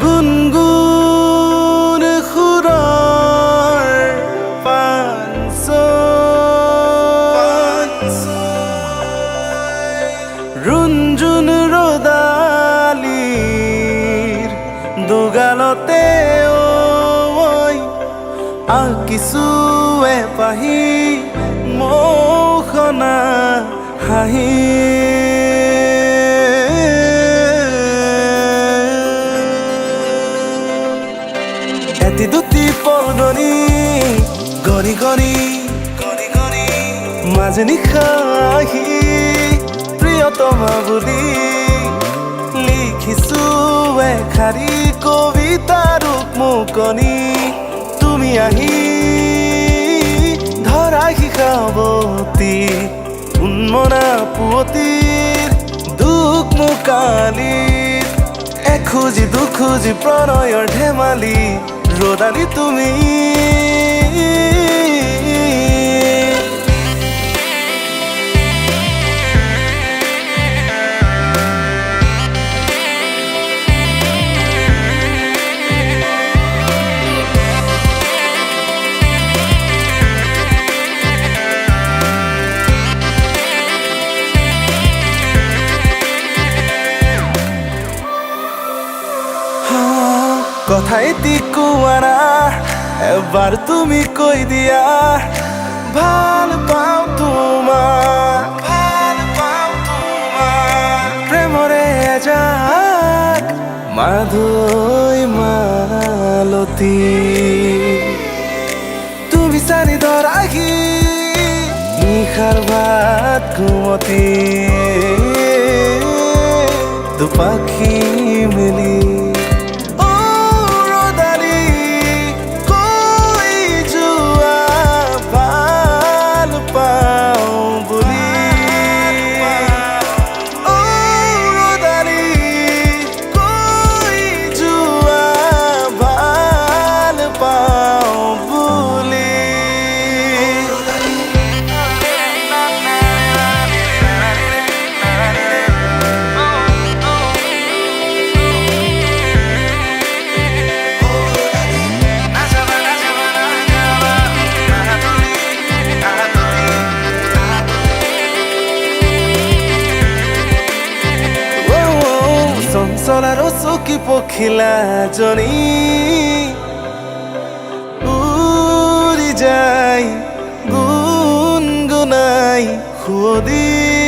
গুনগুন খুরার রুঞ্জুন রোদালির দুগালতে ওই আকিছুৱে পাহি মৌখনা হাঁহি এটি দুটি পদনি গৰি গৰি মাজে নিশাহি প্ৰিয়তমা বুলি লিখিছো এষাৰি কবিতাৰ মুকনি তুমি আহি ধৰা শিখাৱতী উন্মনা পুৱতিৰ দুখ মুকালিৰ এখুজি দুখুজি প্ৰণয়ৰ ধেমালি ৰদালি তুমি কথা এটি কোৱাৰা এবাৰ তুমি কৈ দিয়া ভাল পাওঁ তোমাক প্ৰেমৰে এজাক মাধৈ মালতী তুমি চানি ধৰাহি নিশাৰ ভাত ঘুমতি দুপাখি মেলি চলাৰ চকী পখিলা জনী উৰি যায় গুণগুণাই সুৱদী